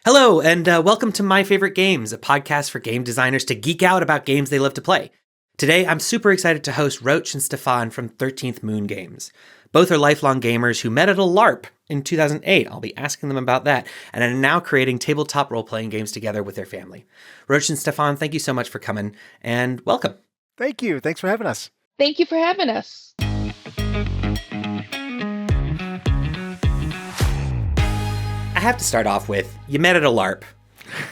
Hello, and welcome to My Favorite Games, a podcast for game designers to geek out about games they love to play. Today, I'm super excited to host Roach and Stefan from 13th Moon Games. Both are lifelong gamers who met at a LARP in 2008. I'll be asking them about that, and are now creating tabletop role-playing games together with their family. Roach and Stefan, thank you so much for coming, and welcome. Thank you. Thanks for having us. Thank you for having us. I have to start off with, you met at a LARP.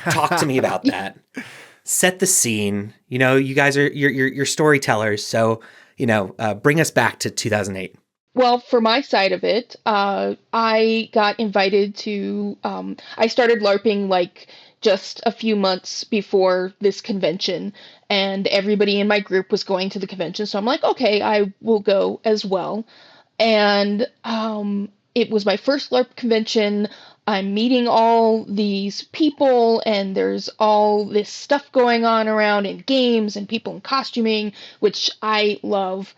Talk to me about that. Set the scene. You know, you guys are you're storytellers, so bring us back to 2008. Well, for my side of it, I got invited to. I started LARPing like just a few months before this convention, and everybody in my group was going to the convention, so I'm like, okay, I will go as well. And it was my first LARP convention. I'm meeting all these people, and there's all this stuff going on around in games and people in costuming, which I love.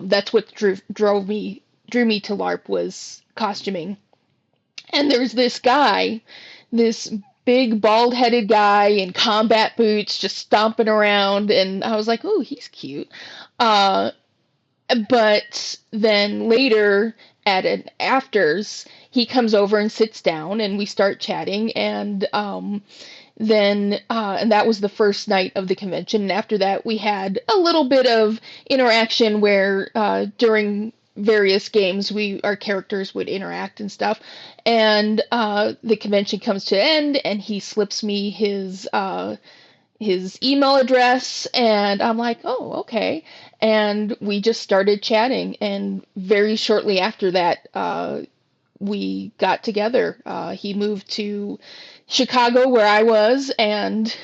That's what drew me to LARP, was costuming. And there's this guy, this big bald-headed guy in combat boots, just stomping around, and I was like, "Oh, he's cute." But then later at an afters, he comes over and sits down, and we start chatting, and then that was the first night of the convention. And after that, we had a little bit of interaction where during various games, our characters would interact and stuff. And the convention comes to an end, and he slips me his email address, and I'm like, oh, okay. And we just started chatting, and very shortly after that, we got together. He moved to Chicago, where I was, and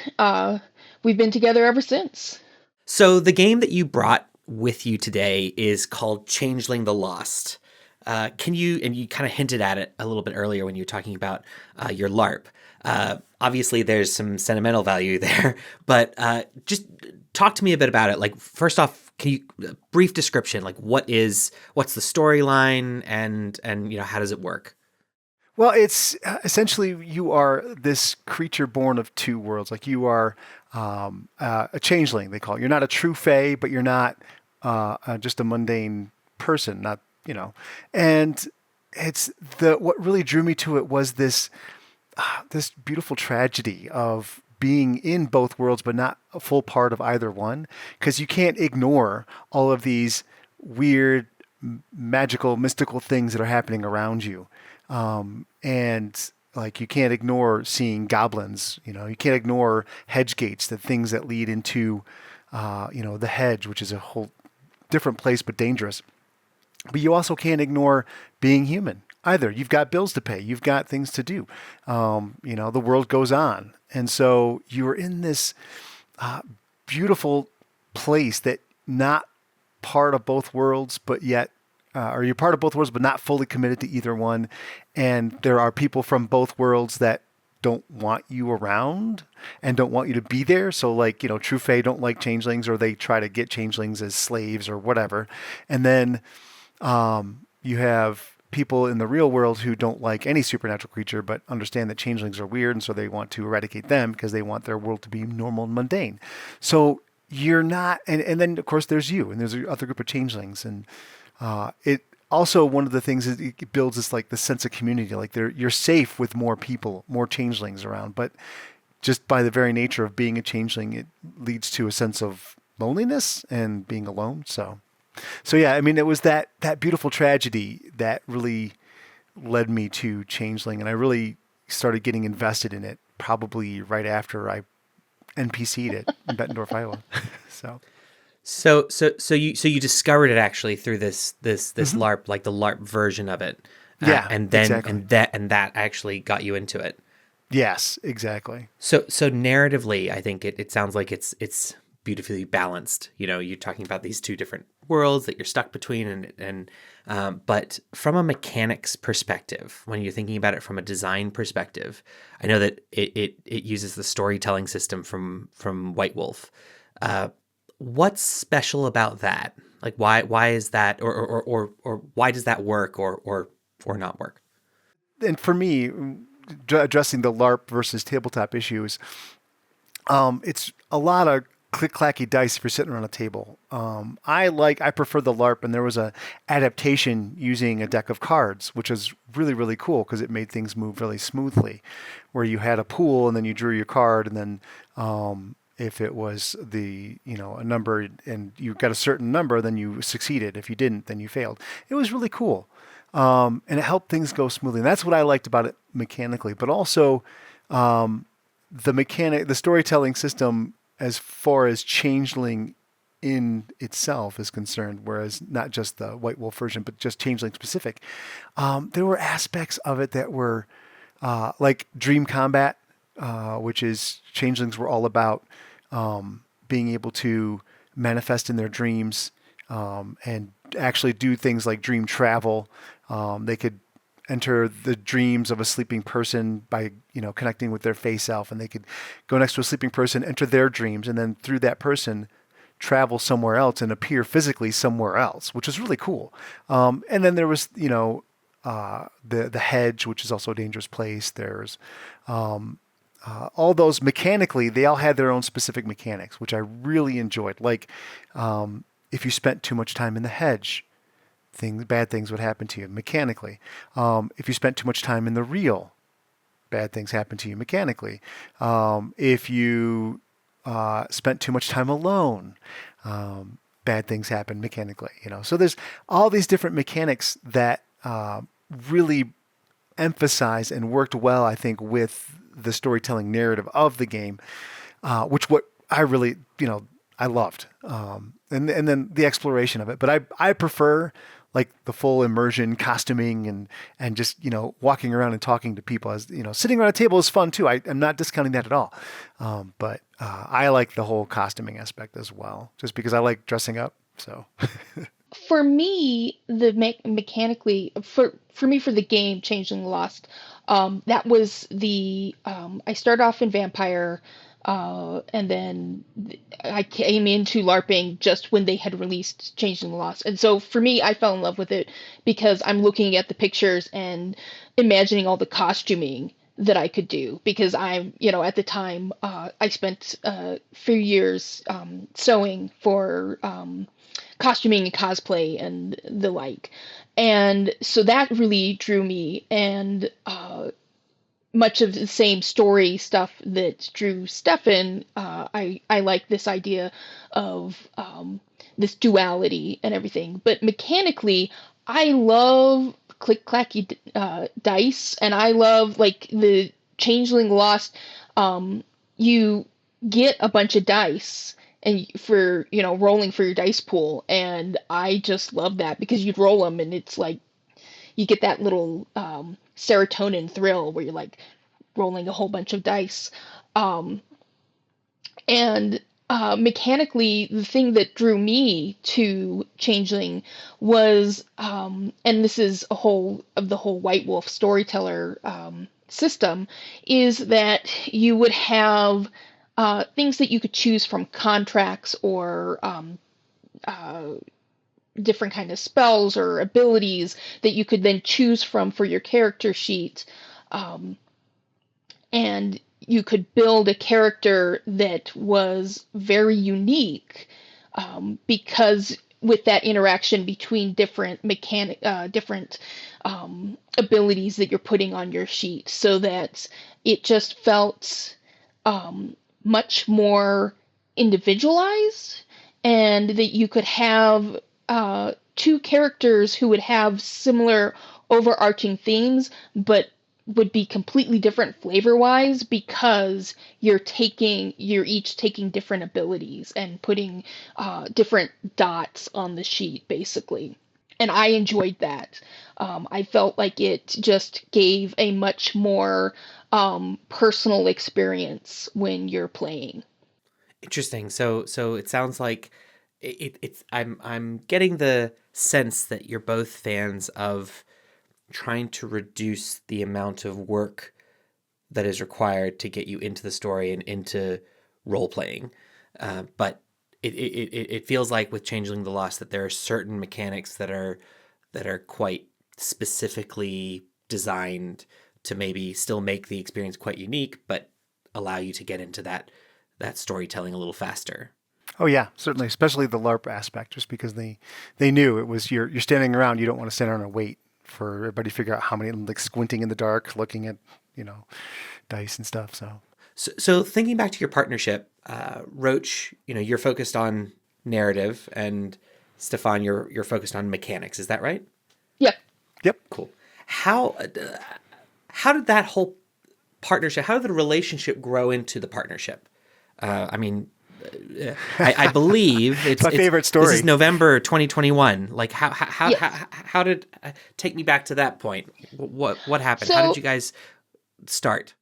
we've been together ever since. So the game that you brought with you today is called Changeling the Lost. And you kind of hinted at it a little bit earlier when you were talking about your LARP. Obviously, there's some sentimental value there, but just talk to me a bit about it. Like, first off, can you brief description? Like, what's the storyline, and how does it work? Well, it's essentially you are this creature born of two worlds. Like you are a changeling, they call it. You're not a true fae, but you're not just a mundane person. Not and it's what really drew me to it was this beautiful tragedy of being in both worlds, but not a full part of either one, because you can't ignore all of these weird, magical, mystical things that are happening around you. And like, you can't ignore seeing goblins, you can't ignore hedge gates, the things that lead into, the hedge, which is a whole different place, but dangerous. But you also can't ignore being human either. You've got bills to pay. You've got things to do. The world goes on. And so you're in this beautiful place that not part of both worlds, but yet, or you're part of both worlds, but not fully committed to either one. And there are people from both worlds that don't want you around and don't want you to be there. So like, true fae don't like changelings, or they try to get changelings as slaves or whatever. And then you have people in the real world who don't like any supernatural creature, but understand that changelings are weird, and so they want to eradicate them because they want their world to be normal and mundane. So you're not, and then of course there's you, and there's other group of changelings, and it also, one of the things is it builds this like the sense of community, like you're safe with more people, more changelings around, but just by the very nature of being a changeling, it leads to a sense of loneliness and being alone. So yeah, I mean, it was that beautiful tragedy that really led me to Changeling, and I really started getting invested in it probably right after I NPC'd it in Bettendorf, Iowa. So you discovered it actually through this Mm-hmm. LARP, like the LARP version of it. Yeah, and then exactly. and that actually got you into it. Yes, exactly. So narratively, I think it sounds like it's beautifully balanced. You're talking about these two different worlds that you're stuck between, and but from a mechanics perspective, when you're thinking about it from a design perspective, I know that it uses the storytelling system from White Wolf. What's special about that? Like, why is that, or why does that work or not work? And for me, addressing the LARP versus tabletop issues, it's a lot of click-clacky dice if you're sitting around a table. I prefer the LARP, and there was a adaptation using a deck of cards, which is really, really cool because it made things move really smoothly, where you had a pool and then you drew your card, and then if it was a number and you got a certain number, then you succeeded. If you didn't, then you failed. It was really cool. And it helped things go smoothly. And that's what I liked about it mechanically, but also the storytelling system as far as Changeling in itself is concerned, whereas not just the White Wolf version, but just Changeling specific. There were aspects of it that were like dream combat, which is Changelings were all about being able to manifest in their dreams and actually do things like dream travel. They could enter the dreams of a sleeping person by, connecting with their face self, and they could go next to a sleeping person, enter their dreams, and then through that person travel somewhere else and appear physically somewhere else, which is really cool. And then there was, the hedge, which is also a dangerous place. There's all those mechanically, they all had their own specific mechanics, which I really enjoyed. Like if you spent too much time in the hedge, bad things would happen to you mechanically. If you spent too much time in the reel, bad things happen to you mechanically. If you spent too much time alone, bad things happen mechanically. So there's all these different mechanics that really emphasize and worked well, I think, with the storytelling narrative of the game, which what I really, I loved. And then the exploration of it. But I prefer like the full immersion costuming and just, walking around and talking to people. As sitting around a table is fun too. I'm not discounting that at all. But I like the whole costuming aspect as well, just because I like dressing up. So For me, the mechanically for the game Changeling the Lost, that was I started off in Vampire, and then I came into LARPing just when they had released Changeling the Lost. And so for me, I fell in love with it because I'm looking at the pictures and imagining all the costuming that I could do, because I'm, at the time, I spent a few years sewing for costuming and cosplay and the like. And so that really drew me, and much of the same story stuff that drew Stefan. I like this idea of this duality and everything. But mechanically, I love click-clacky dice, and I love like the Changeling Lost. You get a bunch of dice and for rolling for your dice pool, and I just love that because you'd roll them and it's like you get that little serotonin thrill where you're like rolling a whole bunch of dice. And mechanically, the thing that drew me to Changeling was, and this is the whole White Wolf storyteller system, is that you would have things that you could choose from contracts or different kind of spells or abilities that you could then choose from for your character sheet. And you could build a character that was very unique, because with that interaction between different abilities that you're putting on your sheet, so that it just felt much more individualized, and that you could have two characters who would have similar overarching themes, but would be completely different flavor-wise, because you're each taking different abilities and putting different dots on the sheet, basically. And I enjoyed that. I felt like it just gave a much more personal experience when you're playing. Interesting. So it sounds like it's I'm getting the sense that you're both fans of trying to reduce the amount of work that is required to get you into the story and into role playing. But it feels like with Changeling the Lost that there are certain mechanics that are quite specifically designed to maybe still make the experience quite unique, but allow you to get into that storytelling a little faster. Oh yeah, certainly, especially the LARP aspect, just because they knew it was you're standing around, you don't want to stand around and wait for everybody to figure out how many, like squinting in the dark, looking at, dice and stuff. So thinking back to your partnership, Roach, you're focused on narrative, and Stefan, you're focused on mechanics. Is that right? Yep. Yep. Cool. How did that whole partnership, how did the relationship grow into the partnership? I believe it's my favorite story. This is November 2021. Like how did take me back to that point? What happened? How did you guys start?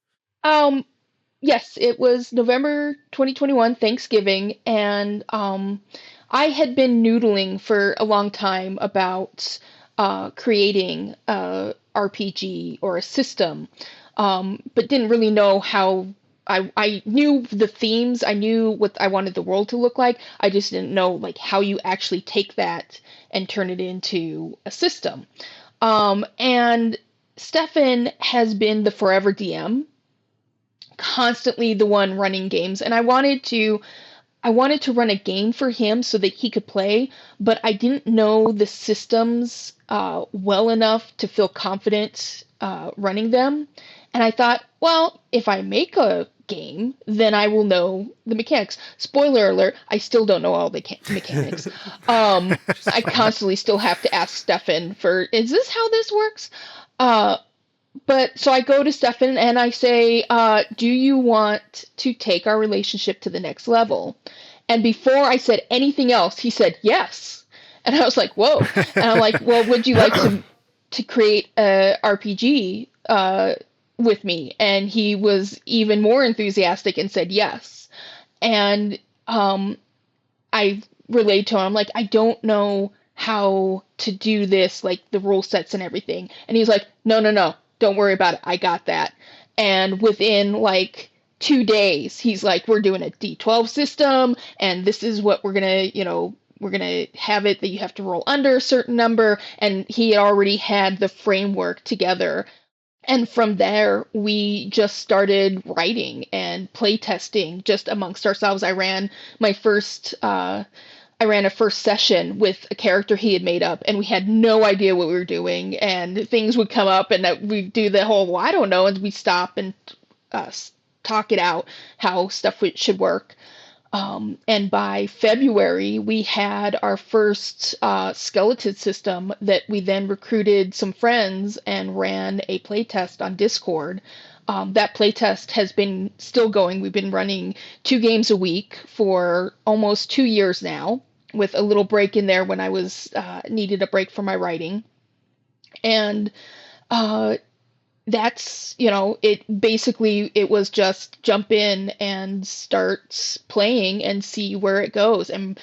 Yes, it was November 2021, Thanksgiving, and I had been noodling for a long time about creating a RPG or a system, but didn't really know how. I knew the themes, I knew what I wanted the world to look like. I just didn't know like how you actually take that and turn it into a system. And Stefan has been the forever DM, constantly the one running games, and I wanted to run a game for him so that he could play, but I didn't know the systems well enough to feel confident running them. And I thought, well, if I make a game, then I will know the mechanics. Spoiler alert, I still don't know all the mechanics. I constantly still have to ask Stefan is this how this works? But so I go to Stefan and I say, do you want to take our relationship to the next level? And before I said anything else, he said yes. And I was like, whoa. And I'm like, well, would you like to create a RPG with me? And he was even more enthusiastic and said yes. And I relayed to him, I'm like, I don't know how to do this, like the rule sets and everything. And he's like, no, don't worry about it. I got that. And within like 2 days, he's like, we're doing a D12 system, and this is what we're going to have it that you have to roll under a certain number. And he had already had the framework together. And from there, we just started writing and play testing just amongst ourselves. I ran a first session with a character he had made up, and we had no idea what we were doing. And things would come up, and we'd do the whole, well, I don't know, and we stop and talk it out how stuff should work. And by February, we had our first skeleton system that we then recruited some friends and ran a playtest on Discord. That playtest has been still going. We've been running 2 games a week for almost 2 years now, with a little break in there when I was needed a break from my writing. And that's, it was just jump in and start playing and see where it goes. And,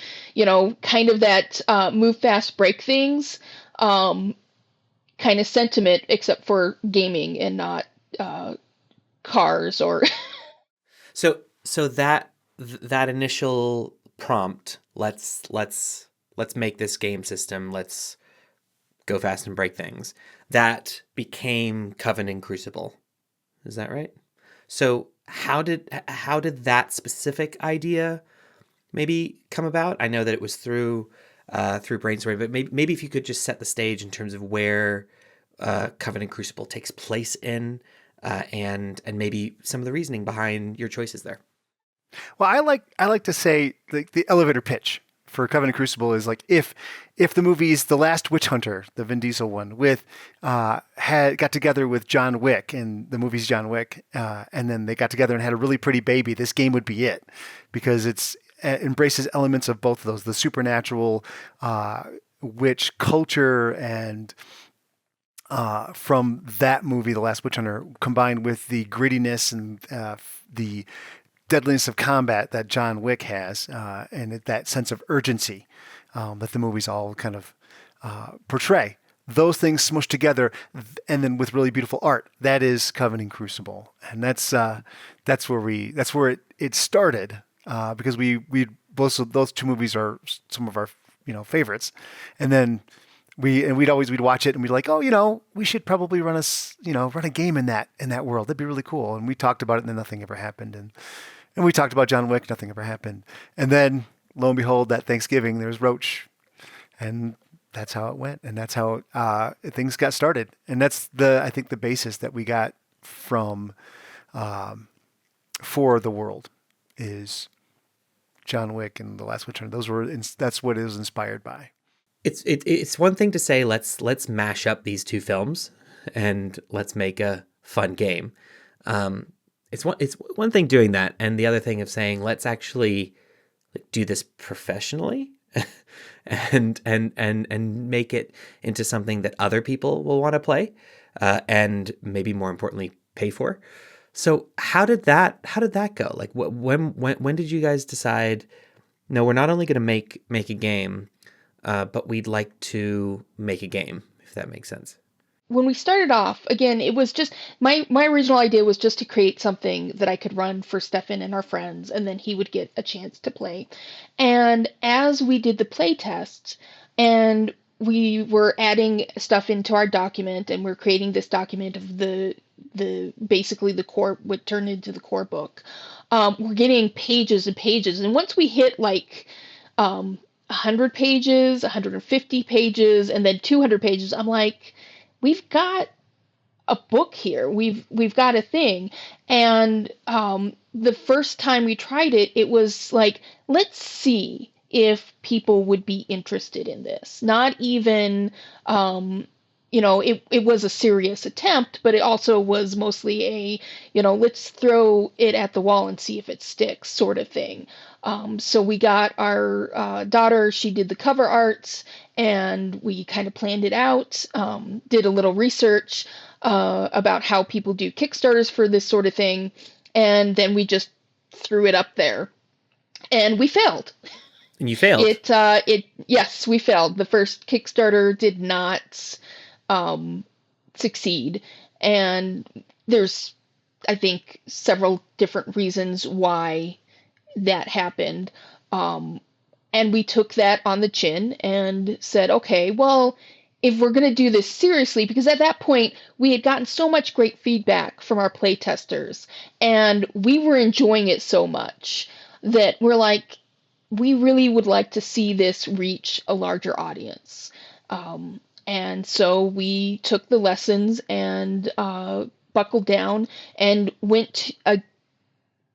kind of that move fast, break things kind of sentiment, except for gaming and not cars or. So that initial prompt, let's make this game system, let's go fast and break things, that became Covenant and Crucible. Is that right? So how did that specific idea maybe come about? I know that it was through brainstorming, but maybe if you could just set the stage in terms of where Covenant and Crucible takes place in, and maybe some of the reasoning behind your choices there. Well, I like to say the elevator pitch for Covenant and Crucible is like if the movie's The Last Witch Hunter, the Vin Diesel one, got together with John Wick, and the movie's John Wick, and then they got together and had a really pretty baby, this game would be it, because it embraces elements of both of those, the supernatural, witch culture, and from that movie, The Last Witch Hunter, combined with the grittiness and the deadliness of combat that John Wick has, and that sense of urgency that the movies all kind of portray. Those things smushed together, and then with really beautiful art. That is Covenant and Crucible, and that's where it started, because we both of those 2 movies are some of our favorites, and then we'd watch it and we'd like, oh, we should probably run a game in that world. That'd be really cool. And we talked about it and then nothing ever happened. And we talked about John Wick, nothing ever happened. And then lo and behold, that Thanksgiving, there's Roach. And that's how it went. And that's how things got started. And that's I think the basis that we got from for the world is John Wick and The Last Witch Hunter. That's what it was inspired by. It's one thing to say let's mash up these two films and let's make a fun game. It's one thing doing that, and the other thing of saying let's actually do this professionally and make it into something that other people will want to play, and maybe more importantly pay for. So how did that go? Like when did you guys decide, no, we're not only going to make a game, but we'd like to make a game, if that makes sense? When we started off, again, it was just my original idea was just to create something that I could run for Stefan and our friends, and then he would get a chance to play. And as we did the play tests, and we were adding stuff into our document, and we're creating this document of the basically the core would turn into the core book. We're getting pages and pages, and once we hit 100 pages, 150 pages, and then 200 pages, I'm like, we've got a book here. We've got a thing. And the first time we tried it, it was like, let's see if people would be interested in this. Not even, it was a serious attempt, but it also was mostly let's throw it at the wall and see if it sticks sort of thing. So we got our daughter, she did the cover arts, and we kind of planned it out, did a little research about how people do Kickstarters for this sort of thing, and then we just threw it up there. And we failed. And you failed? Yes, we failed. The first Kickstarter did not succeed. And there's, I think, several different reasons why that happened. And we took that on the chin and said, okay, well, if we're going to do this seriously, because at that point we had gotten so much great feedback from our play testers and we were enjoying it so much that we're like, we really would like to see this reach a larger audience. And so we took the lessons and buckled down and went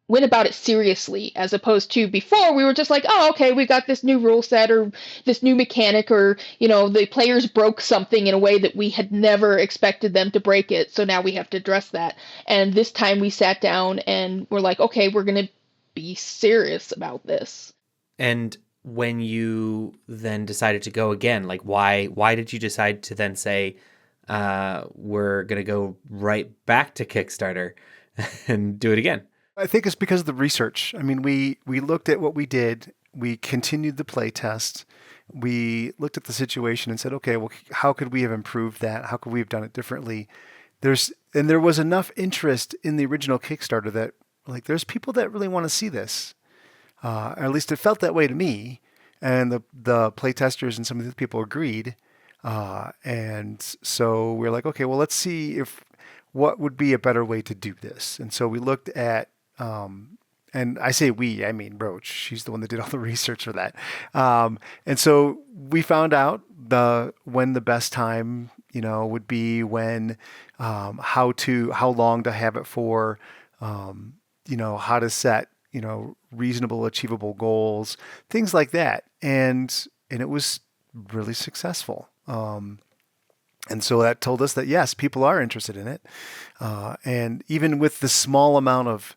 about it seriously, as opposed to before we were just like, oh, okay, we got this new rule set or this new mechanic, or, the players broke something in a way that we had never expected them to break it. So now we have to address that. And this time we sat down and we're like, okay, we're going to be serious about this. And when you then decided to go again, like why did you decide to then say, we're going to go right back to Kickstarter and do it again? I think it's because of the research. I mean, we looked at what we did. We continued the play test. We looked at the situation and said, okay, well, how could we have improved that? How could we have done it differently? There was enough interest in the original Kickstarter that there's people that really want to see this. Or at least it felt that way to me. And the play testers and some of the people agreed. And so we're like, okay, well, let's see what would be a better way to do this. And so we looked at, and I say we, I mean Roach. She's the one that did all the research for that. And so we found out when the best time, would be, when, how long to have it for, how to set, reasonable, achievable goals, things like that. And it was really successful. And so that told us that, yes, people are interested in it. And even with the small amount of,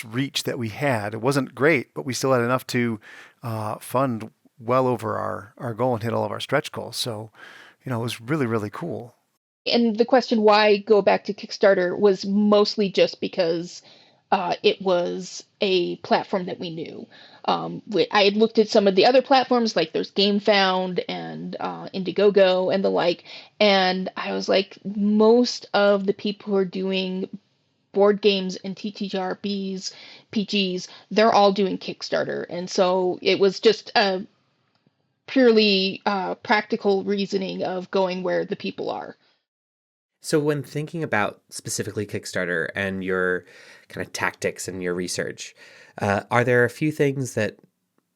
reach that we had, it wasn't great, but we still had enough to fund well over our goal and hit all of our stretch goals. So, it was really, really cool. And the question why go back to Kickstarter was mostly just because it was a platform that we knew. I had looked at some of the other platforms, like there's GameFound and Indiegogo and the like, and I was like, most of the people who are doing board games and TTRPGs, PGs, they're all doing Kickstarter. And so it was just purely practical reasoning of going where the people are. So when thinking about specifically Kickstarter and your kind of tactics and your research, are there a few things that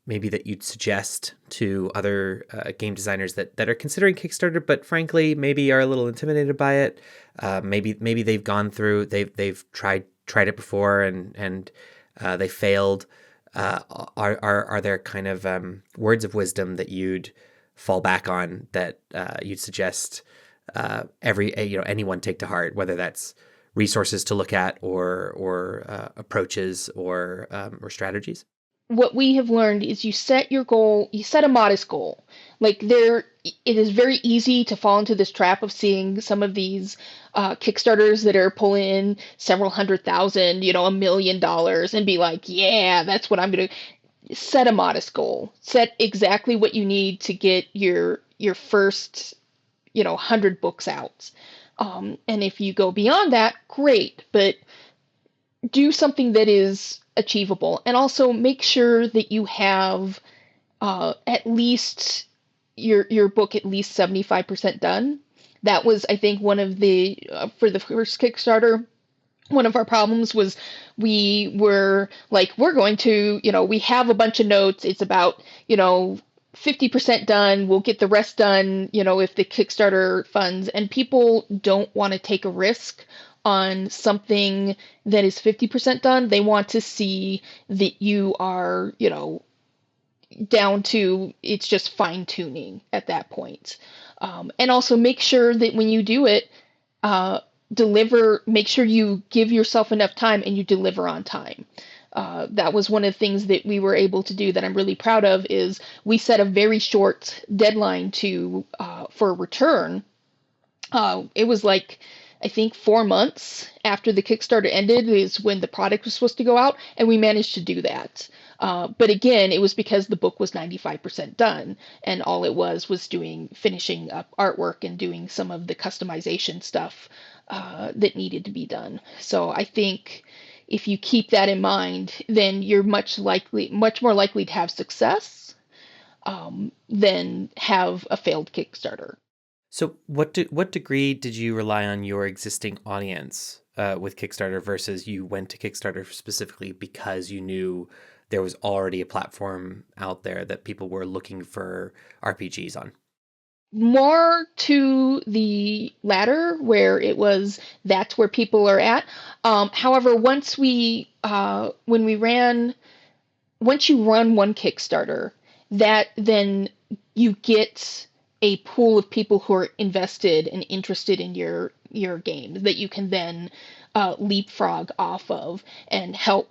maybe that you'd suggest to other game designers that are considering Kickstarter, but frankly maybe are a little intimidated by it? Maybe they've gone through, they've tried it before and they failed. Are there kind of words of wisdom that you'd fall back on that you'd suggest anyone take to heart, whether that's resources to look at or approaches or strategies? What we have learned is you set your goal, you set a modest goal. It is very easy to fall into this trap of seeing some of these Kickstarters that are pulling in several $100,000, $1 million, and be like, yeah, that's what I'm going to. Set a modest goal. Set exactly what you need to get your first 100 books out. And if you go beyond that, great, but do something that is achievable, and also make sure that you have at least your book at least 75% done. That was, I think, one of the for the first Kickstarter, one of our problems was we were like, we're going to, we have a bunch of notes. It's about, 50% done. We'll get the rest done, if the Kickstarter funds, and people don't want to take a risk on something that is 50% done. They want to see that you are, down to, it's just fine tuning at that point. And also make sure that when you do it, make sure you give yourself enough time and you deliver on time. That was one of the things that we were able to do that I'm really proud of, is we set a very short deadline for return. It was like, I think 4 months after the Kickstarter ended is when the product was supposed to go out, and we managed to do that. But again, it was because the book was 95% done, and all it was finishing up artwork and doing some of the customization stuff that needed to be done. So I think if you keep that in mind, then you're much more likely to have success than have a failed Kickstarter. So what degree did you rely on your existing audience with Kickstarter versus you went to Kickstarter specifically because you knew there was already a platform out there that people were looking for RPGs on? More to the latter, where that's where people are at. However, once you run one Kickstarter, that then you get a pool of people who are invested and interested in your game that you can then leapfrog off of and help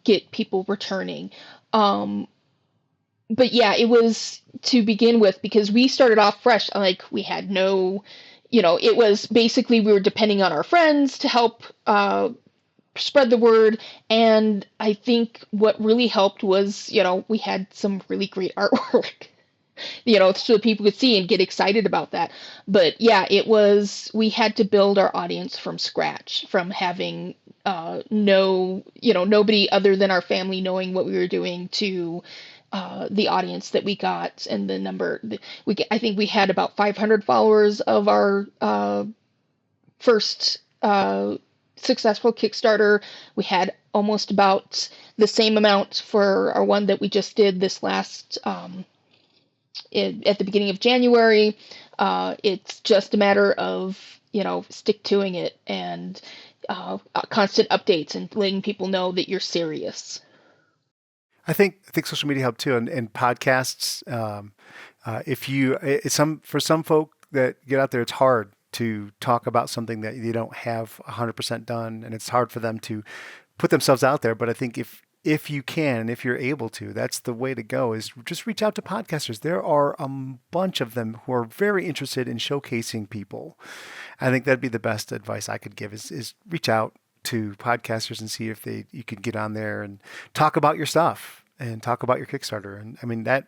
get people returning. But yeah, it was to begin with, because we started off fresh. Like, we had no, it was basically we were depending on our friends to help spread the word. And I think what really helped was, we had some really great artwork, so people could see and get excited about that. But yeah, we had to build our audience from scratch, from having nobody other than our family knowing what we were doing, to the audience that we got, and the number. I think we had about 500 followers of our first successful Kickstarter. We had almost about the same amount for our one that we just did this last at the beginning of January. It's just a matter of stick-toing it and constant updates and letting people know that you're serious. I think social media helped too, and podcasts. For some folk that get out there, it's hard to talk about something that you don't have 100% done, and it's hard for them to put themselves out there. But I think if you can, and if you're able to, that's the way to go, is just reach out to podcasters. There are a bunch of them who are very interested in showcasing people. I think that'd be the best advice I could give is reach out to podcasters and see if you could get on there and talk about your stuff and talk about your Kickstarter. And I mean, that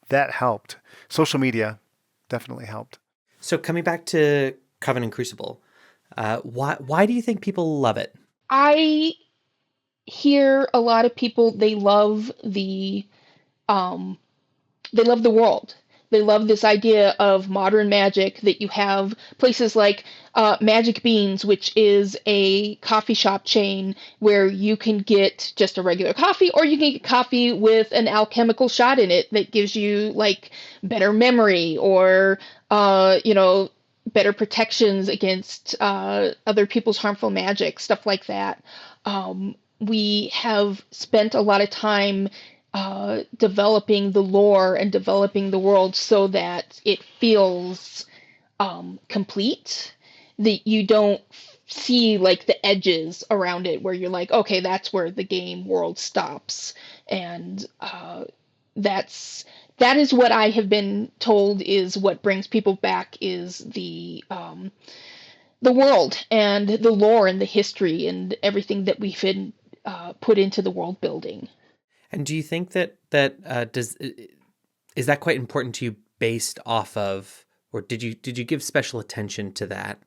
helped. Social media definitely helped. So coming back to Covenant and Crucible, why do you think people love it? I hear a lot of people, they love the they love the world. They love this idea of modern magic, that you have places like Magic Beans, which is a coffee shop chain where you can get just a regular coffee, or you can get coffee with an alchemical shot in it that gives you like better memory, or better protections against other people's harmful magic, stuff like that. We have spent a lot of time developing the lore and developing the world so that it feels complete, that you don't see like the edges around it where you're like, okay, that's where the game world stops. And that's that is what I have been told is what brings people back, is the world and the lore and the history and everything that we've been put into the world building. And do you think that is that quite important to you, based off of, or did you give special attention to that,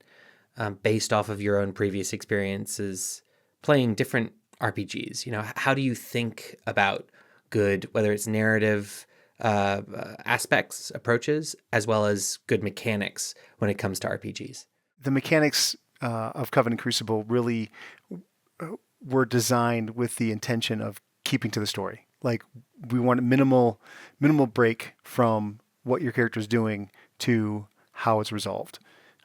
based off of your own previous experiences playing different RPGs? You know, how do you think about good, whether it's narrative aspects, approaches, as well as good mechanics when it comes to RPGs? The mechanics of Covenant and Crucible really were designed with the intention of keeping to the story. Like, we want a minimal break from what your character is doing to how it's resolved.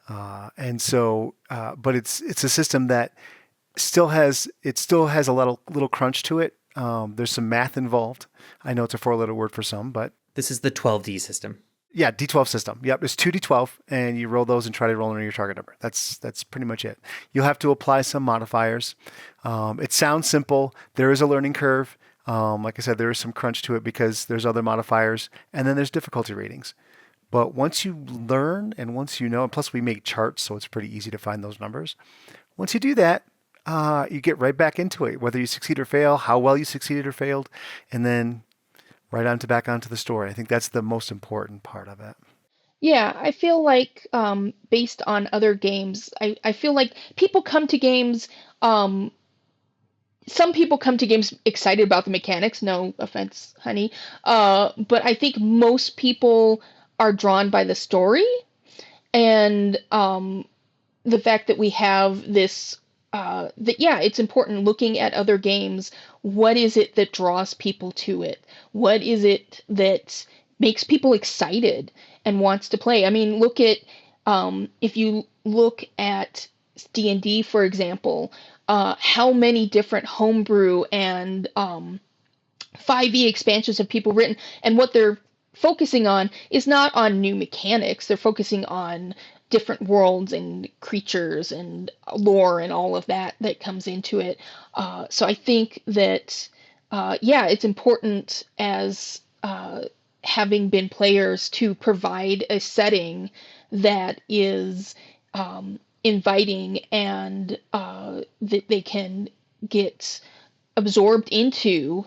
And so, but it's a system that still has a little crunch to it. There's some math involved. I know it's a 4-letter word for some, but this is the 12D system. Yeah, D12 system. Yep, it's 2D12, and you roll those and try to roll under your target number. That's pretty much it. You'll have to apply some modifiers. It sounds simple. There is a learning curve. Like I said, there is some crunch to it because there's other modifiers, and then there's difficulty ratings. But once you learn and once you know, and plus we make charts, so it's pretty easy to find those numbers. Once you do that, you get right back into it, whether you succeed or fail, how well you succeeded or failed, and then back onto the story. I think that's the most important part of it. Yeah, I feel like based on other games, I feel like people come to games. Some people come to games excited about the mechanics. No offense, honey. But I think most people are drawn by the story and the fact that we have this. It's important looking at other games. What is it that draws people to it? What is it that makes people excited and wants to play? I mean, look at if you look at D&D, for example, how many different homebrew and 5e expansions have people written, and what they're focusing on is not on new mechanics. They're focusing on different worlds and creatures and lore and all of that comes into it. So I think that, it's important as having been players to provide a setting that is inviting and that they can get absorbed into,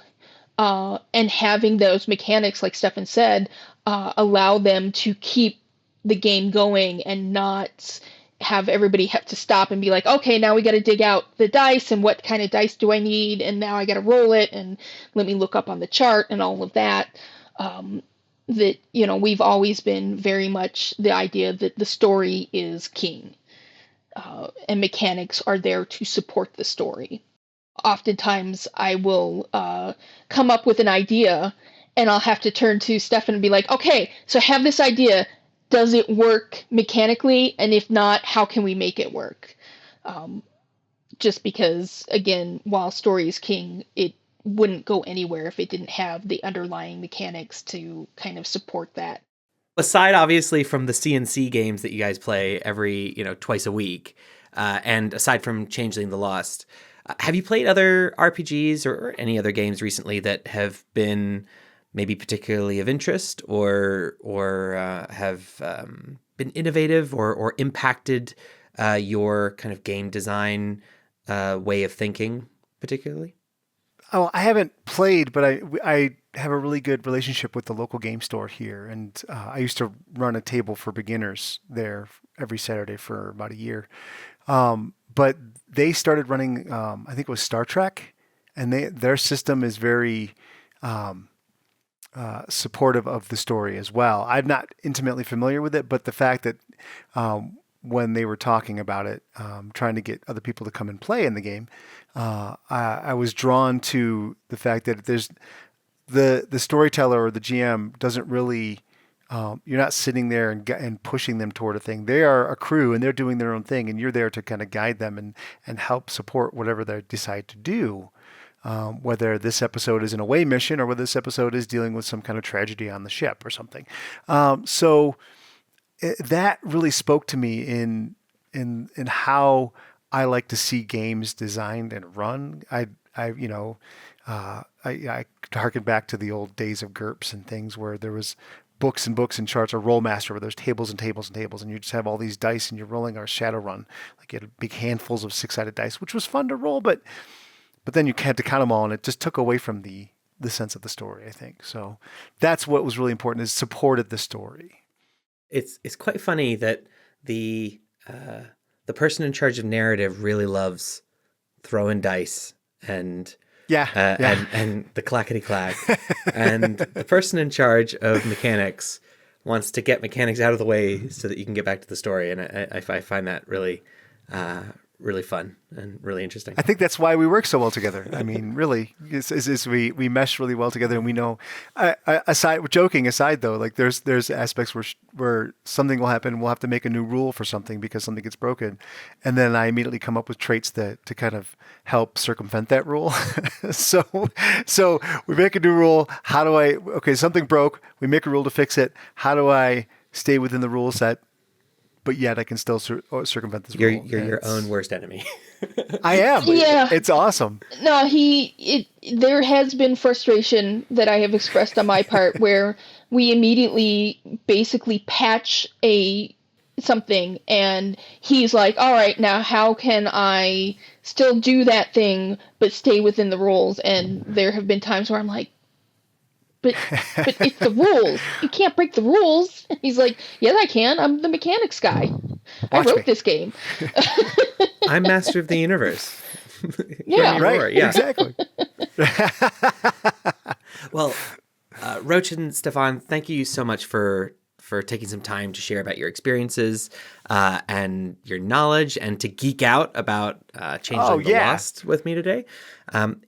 and having those mechanics, like Stefan said, allow them to keep the game going and not have everybody have to stop and be like, okay, now we got to dig out the dice and what kind of dice do I need, and now I got to roll it and let me look up on the chart and all of that. That, we've always been very much the idea that the story is king, and mechanics are there to support the story. Oftentimes I will come up with an idea and I'll have to turn to Stefan and be like, okay, so I have this idea. Does it work mechanically? And if not, how can we make it work? Just because, again, while story is king, it wouldn't go anywhere if it didn't have the underlying mechanics to kind of support that. Aside, obviously, from the CNC games that you guys play every, twice a week, and aside from Changeling the Lost, have you played other RPGs or any other games recently that have been maybe particularly of interest or have been innovative or impacted your kind of game design way of thinking particularly? Oh, I haven't played, but I have a really good relationship with the local game store here, and I used to run a table for beginners there every Saturday for about a year. But they started running, I think it was Star Trek, and their system is very supportive of the story as well. I'm not intimately familiar with it, but the fact that when they were talking about it, trying to get other people to come and play in the game, I was drawn to the fact that there's the storyteller or the GM doesn't really. You're not sitting there and pushing them toward a thing. They are a crew and they're doing their own thing, and you're there to kind of guide them and help support whatever they decide to do. Whether this episode is an away mission or whether this episode is dealing with some kind of tragedy on the ship or something. That really spoke to me in how I like to see games designed and run. I harken back to the old days of GURPS and things where there was books and books and charts, or Rollmaster, where there's tables and tables and tables, and you just have all these dice and you're rolling, or Shadowrun, like you had big handfuls of 6-sided dice, which was fun to roll, but then you had to count them all, and it just took away from the sense of the story, I think. So that's what was really important, is supported the story. It's quite funny that the person in charge of narrative really loves throwing dice and and the clackety clack, and the person in charge of mechanics wants to get mechanics out of the way so that you can get back to the story, and I find that really really fun and really interesting. I think that's why we work so well together. I mean, really, is we mesh really well together, and we know. Joking aside, though, like there's aspects where something will happen, we'll have to make a new rule for something because something gets broken, and then I immediately come up with traits to kind of help circumvent that rule. so we make a new rule. Something broke. We make a rule to fix it. How do I stay within the rule set, but yet I can still circumvent this rule? You're your own worst enemy. I am. Yeah. It's awesome. No, there has been frustration that I have expressed on my part where we immediately basically patch something, and he's like, all right, now how can I still do that thing but stay within the rules? And there have been times where I'm like, but it's the rules. You can't break the rules. And he's like, yes, I can. I'm the mechanics guy. I wrote this game. I'm master of the universe. Yeah, right. Yeah, exactly. Well, Roach and Stefan, thank you so much for taking some time to share about your experiences and your knowledge, and to geek out about Changeling the Lost with me today.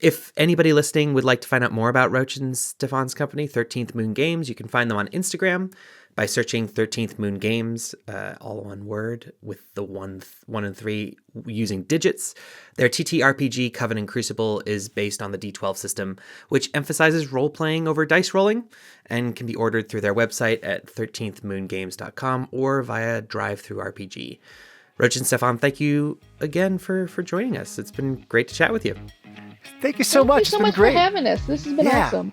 If anybody listening would like to find out more about Roach and Stefan's company, 13th Moon Games, you can find them on Instagram by searching 13th Moon Games, all one word, with the 1 and 3 using digits. Their TTRPG, Covenant and Crucible, is based on the D12 system, which emphasizes role-playing over dice rolling, and can be ordered through their website at 13thmoongames.com or via DriveThruRPG. Roach and Stefan, thank you again for joining us. It's been great to chat with you. Thank you so much. Thank you so much for having us. This has been awesome.